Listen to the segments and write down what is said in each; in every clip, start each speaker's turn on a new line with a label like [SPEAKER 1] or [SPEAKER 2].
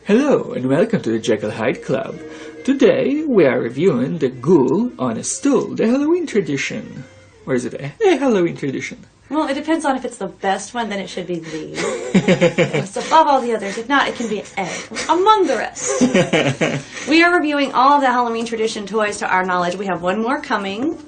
[SPEAKER 1] Hello and welcome to the Jekyllhydeclub. Today we are reviewing the Ghoul on a Stool, the Halloween tradition. Or is it a Halloween tradition?
[SPEAKER 2] Well, it depends on if it's the best one, then it should be the. If it's above all the others. If not, it can be A, among the rest. We are reviewing all of the Halloween tradition toys to our knowledge. We have one more coming,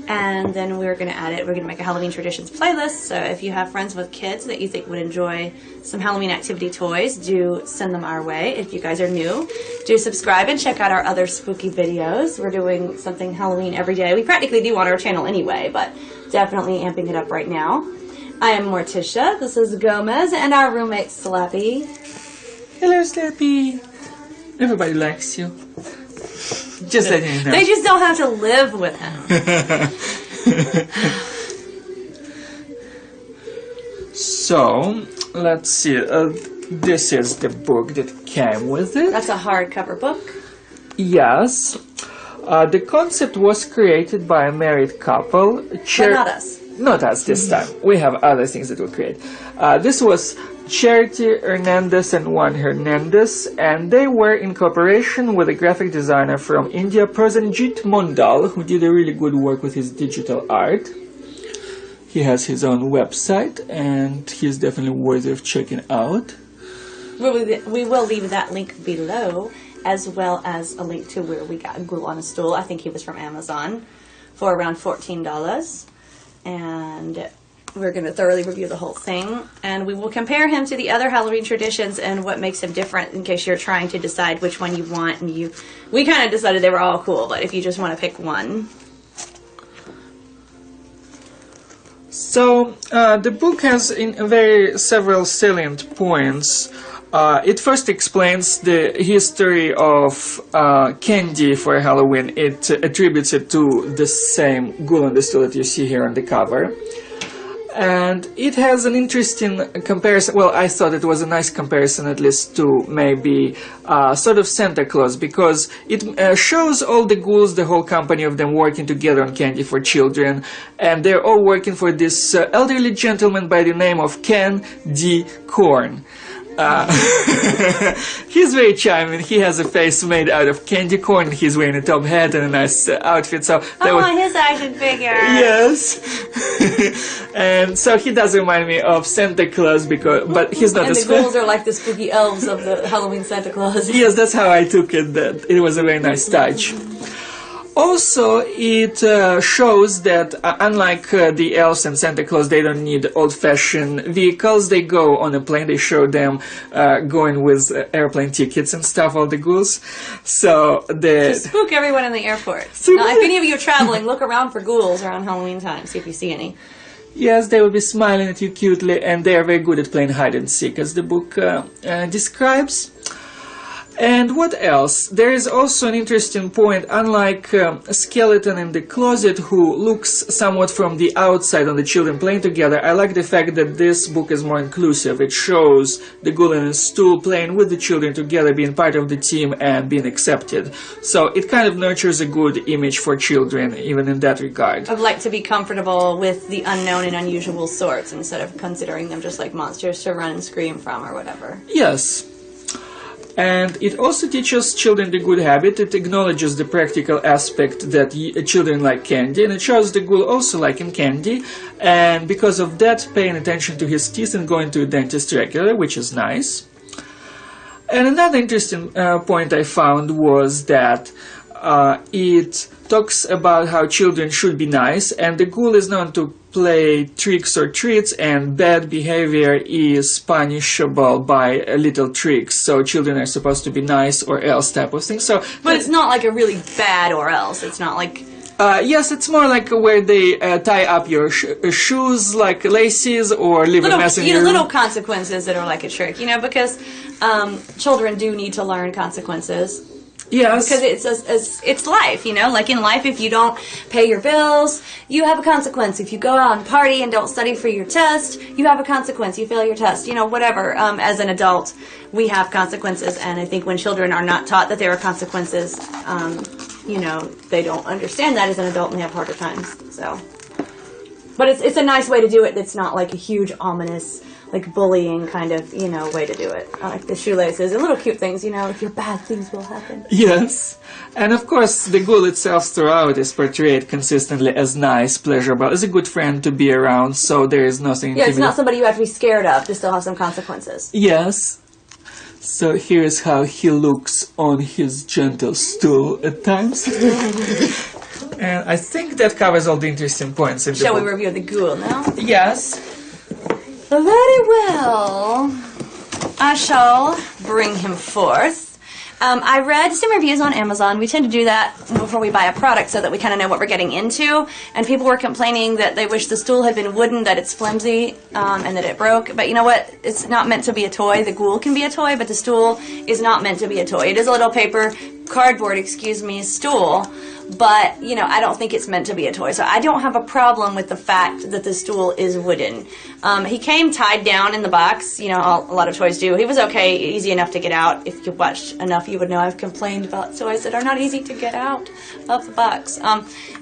[SPEAKER 2] and then we're going to add it. We're going to make a Halloween traditions playlist, so if you have friends with kids that you think would enjoy some Halloween activity toys, do send them our way. If you guys are new, do subscribe and check out our other spooky videos. We're doing something Halloween every day. We practically do on our channel anyway, but definitely amping it up right now. I am Morticia, this is Gomez, and our roommate Slappy.
[SPEAKER 1] Hello, Slappy. Everybody likes you. Just letting you know.
[SPEAKER 2] They just don't have to live with him.
[SPEAKER 1] So, let's see. This is the book that came with it.
[SPEAKER 2] That's a hardcover book.
[SPEAKER 1] Yes. The concept was created by a married couple.
[SPEAKER 2] But not us.
[SPEAKER 1] Not us this time. We have other things that we'll create. This was Charity Hernandez and Juan Hernandez, and they were in cooperation with a graphic designer from India, Prosenjit Mondal, who did a really good work with his digital art. He has his own website, and he's definitely worthy of checking out.
[SPEAKER 2] We will leave that link below, as well as a link to where we got Ghoul on a Stool. I think he was from Amazon for around $14. And we're going to thoroughly review the whole thing. And we will compare him to the other Halloween traditions and what makes him different in case you're trying to decide which one you want. And we kind of decided they were all cool, but if you just want to pick one.
[SPEAKER 1] So, the book has several salient points. It first explains the history of candy for Halloween. It attributes it to the same Ghoul on the Stool that you see here on the cover. And it has an interesting comparison. Well, I thought it was a nice comparison, at least, to maybe sort of Santa Claus, because it shows all the ghouls, the whole company of them, working together on candy for children, and they're all working for this elderly gentleman by the name of Decor. He's very charming. He has a face made out of candy corn. He's wearing a top hat and a nice outfit. So
[SPEAKER 2] his action figure.
[SPEAKER 1] Yes. And so he does remind me of Santa Claus, but he's not.
[SPEAKER 2] And the ghouls are like the spooky elves of the Halloween Santa Claus.
[SPEAKER 1] Yes, that's how I took it. That it was a very nice touch. Also, it shows that unlike the elves and Santa Claus, they don't need old-fashioned vehicles. They go on a plane. They show them going with airplane tickets and stuff, all the ghouls. So
[SPEAKER 2] to spook everyone in the airport. Now, if any of you are traveling, look around for ghouls around Halloween time. See if you see any.
[SPEAKER 1] Yes, they will be smiling at you cutely, and they are very good at playing hide and seek, as the book describes. And what else? There is also an interesting point. Unlike a skeleton in the closet who looks somewhat from the outside on the children playing together, I like the fact that this book is more inclusive. It shows the Ghoul on a Stool playing with the children together, being part of the team and being accepted. So it kind of nurtures a good image for children, even in that regard.
[SPEAKER 2] I'd like to be comfortable with the unknown and unusual sorts instead of considering them just like monsters to run and scream from or whatever.
[SPEAKER 1] Yes. And it also teaches children the good habit. It acknowledges the practical aspect that children like candy, and it shows the Ghoul also liking candy, and because of that, paying attention to his teeth and going to a dentist regularly, which is nice. And another interesting point I found was that it talks about how children should be nice, and the Ghoul is known to play tricks or treats, and bad behavior is punishable by little tricks. So children are supposed to be nice or else type of thing. So,
[SPEAKER 2] but it's not like a really bad or else. It's not like.
[SPEAKER 1] Yes, it's more like where they tie up your shoes like laces or leave a mess in your room.
[SPEAKER 2] Little consequences that are like a trick, because children do need to learn consequences.
[SPEAKER 1] Yes.
[SPEAKER 2] Because it's life, like in life, if you don't pay your bills, you have a consequence. If you go out and party and don't study for your test, you have a consequence. You fail your test, whatever. As an adult, we have consequences, and I think when children are not taught that there are consequences, they don't understand that as an adult and they have harder times. So, but it's a nice way to do it. It's not like a huge ominous like bullying kind of, you know, way to do it. I like the shoelaces and little cute things, you know, if you're bad, things will happen.
[SPEAKER 1] Yes. And of course, the ghoul itself throughout is portrayed consistently as nice, pleasurable, as a good friend to be around, so there is nothing...
[SPEAKER 2] Yeah, it's not somebody you have to be scared of to still have some consequences.
[SPEAKER 1] Yes. So here's how he looks on his gentle stool at times. And I think that covers all the interesting points in the
[SPEAKER 2] Shall
[SPEAKER 1] book.
[SPEAKER 2] we review the ghoul now?
[SPEAKER 1] Yes.
[SPEAKER 2] Very well. I shall bring him forth. I read some reviews on Amazon. We tend to do that before we buy a product so that we kind of know what we're getting into. And people were complaining that they wish the stool had been wooden, that it's flimsy, and that it broke. But you know what? It's not meant to be a toy. The ghoul can be a toy, but the stool is not meant to be a toy. It is a little cardboard, stool. But, you know, I don't think it's meant to be a toy. So I don't have a problem with the fact that the stool is wooden. He came tied down in the box. You know, a lot of toys do. He was okay, easy enough to get out. If you watched enough, you would know I've complained about toys that are not easy to get out of the box.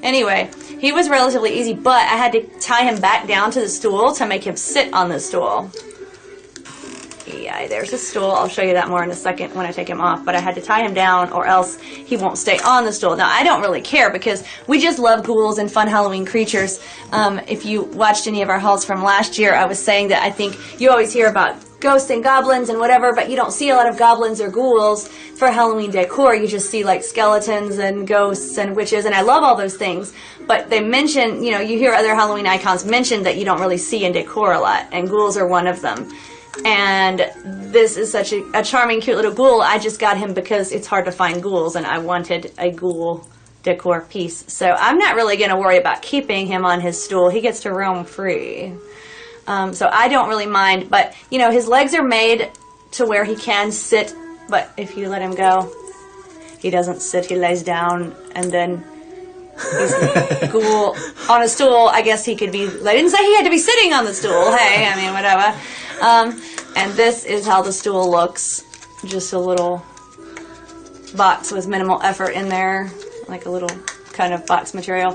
[SPEAKER 2] Anyway, he was relatively easy, but I had to tie him back down to the stool to make him sit on the stool. Yeah, there's a stool. I'll show you that more in a second when I take him off. But I had to tie him down or else he won't stay on the stool. Now, I don't really care because we just love ghouls and fun Halloween creatures. If you watched any of our hauls from last year, I was saying that I think you always hear about ghosts and goblins and whatever, but you don't see a lot of goblins or ghouls for Halloween decor. You just see like skeletons and ghosts and witches, and I love all those things. But they mention, you know, you hear other Halloween icons mentioned that you don't really see in decor a lot, and ghouls are one of them. And this is such a charming, cute little ghoul. I just got him because it's hard to find ghouls, and I wanted a ghoul decor piece. So I'm not really going to worry about keeping him on his stool. He gets to roam free. So I don't really mind. But, you know, his legs are made to where he can sit. But if you let him go, he doesn't sit. He lays down, and then he's a ghoul on a stool. I guess he could be... I didn't say he had to be sitting on the stool. Hey, I mean, whatever. And this is how the stool looks. Just a little box with minimal effort in there, like a little kind of box material,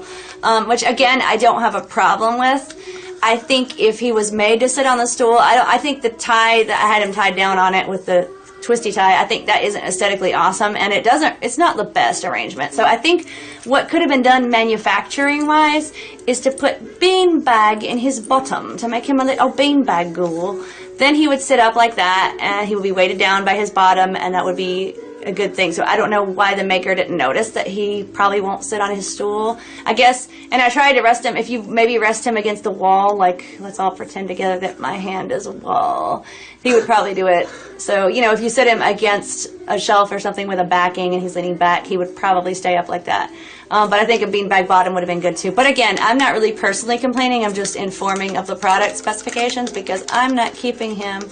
[SPEAKER 2] which again I don't have a problem with. I think if he was made to sit on the stool, I think the tie that I had him tied down on it with the twisty tie, I think that isn't aesthetically awesome, and it's not the best arrangement. So I think what could have been done manufacturing wise is to put beanbag in his bottom to make him a little beanbag ghoul. Then he would sit up like that, and he would be weighted down by his bottom, and that would be a good thing. So I don't know why the maker didn't notice that he probably won't sit on his stool. I guess, and I tried to rest him, if you maybe rest him against the wall, like, let's all pretend together that my hand is a wall, he would probably do it. So, you know, if you sit him against a shelf or something with a backing and he's leaning back, he would probably stay up like that. But I think a beanbag bottom would have been good too. But again, I'm not really personally complaining. I'm just informing of the product specifications because I'm not keeping him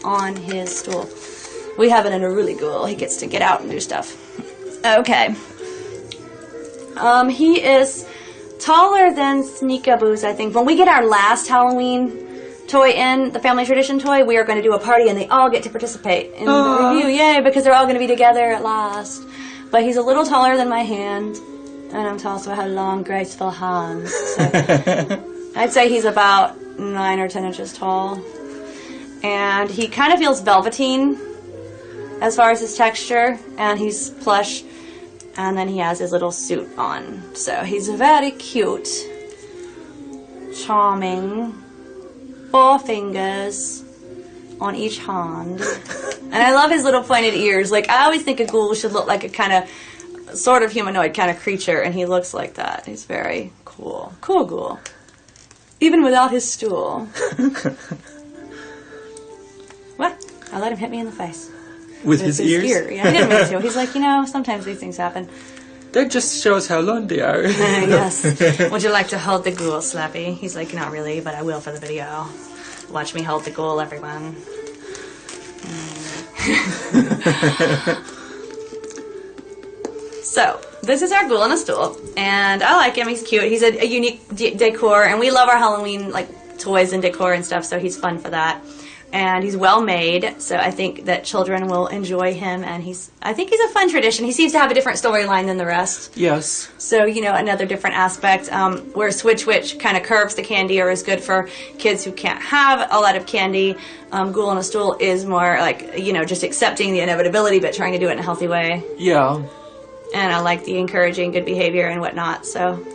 [SPEAKER 2] on his stool. We have it in a really ghoul. He gets to get out and do stuff. Okay. He is taller than Sneakaboos, I think. When we get our last Halloween toy in, the family tradition toy, we are going to do a party and they all get to participate in the review. Yay, because they're all going to be together at last. But he's a little taller than my hand. And I'm tall, so I have long, graceful hands. So I'd say he's about 9 or 10 inches tall. And he kind of feels velveteen as far as his texture. And he's plush. And then he has his little suit on. So he's very cute. Charming. 4 fingers on each hand. And I love his little pointed ears. Like, I always think a ghoul should look like a kind of sort of humanoid kind of creature, and he looks like that. He's very cool. Cool ghoul. Even without his stool. What? I let him hit me in the face.
[SPEAKER 1] With his ears?
[SPEAKER 2] Ear. Yeah, he didn't mean to. He's like, you know, sometimes these things happen.
[SPEAKER 1] That just shows how long they are.
[SPEAKER 2] Yes. Would you like to hold the ghoul, Slappy? He's like, not really, but I will for the video. Watch me hold the ghoul, everyone. So, this is our ghoul on a stool, and I like him. He's cute. He's a unique decor, and we love our Halloween like toys and decor and stuff, so he's fun for that. and he's well made, so I think that children will enjoy him, and I think he's a fun tradition. He seems to have a different storyline than the rest.
[SPEAKER 1] Yes.
[SPEAKER 2] So, you know, another different aspect, where Switch Witch kind of curbs the candy or is good for kids who can't have a lot of candy. Ghoul on a Stool is more like, you know, just accepting the inevitability but trying to do it in a healthy way.
[SPEAKER 1] Yeah.
[SPEAKER 2] And I like the encouraging good behavior and whatnot, so...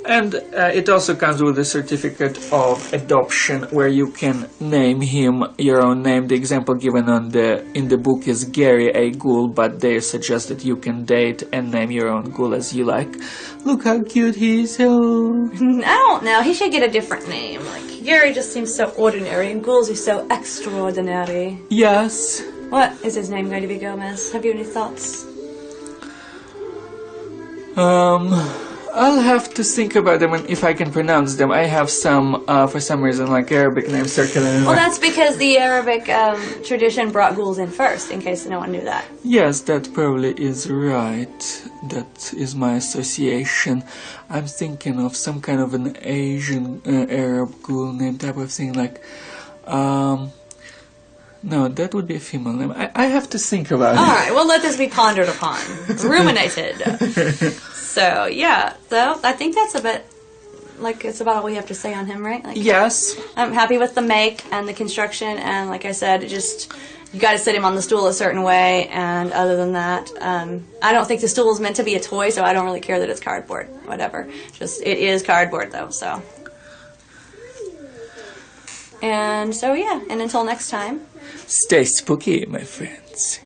[SPEAKER 1] And it also comes with a certificate of adoption where you can name him your own name. The example given in the book is Gary A. Ghoul, but they suggest that you can date and name your own Ghoul as you like. Look how cute he is. Oh.
[SPEAKER 2] I don't know. He should get a different name. Like, Gary just seems so ordinary, and Ghouls are so extraordinary.
[SPEAKER 1] Yes.
[SPEAKER 2] What is his name going to be, Gomez? Have you any thoughts?
[SPEAKER 1] I'll have to think about them and if I can pronounce them. I have some, for some reason, like Arabic names circulating.
[SPEAKER 2] Well, that's because the Arabic tradition brought ghouls in first, in case no one knew that.
[SPEAKER 1] Yes, that probably is right. That is my association. I'm thinking of some kind of an Asian Arab ghoul name type of thing, like, no, that would be a female name. I have to think about it.
[SPEAKER 2] Alright, well, let this be pondered upon. Ruminated. So, yeah. So, I think that's a bit... Like, it's about all we have to say on him, right? Like,
[SPEAKER 1] yes.
[SPEAKER 2] I'm happy with the make and the construction, and like I said, just... You gotta sit him on the stool a certain way, and other than that, I don't think the stool is meant to be a toy, so I don't really care that it's cardboard. Whatever. Just, it is cardboard, though, so... And so, yeah. And until next time...
[SPEAKER 1] Stay spooky, my friends.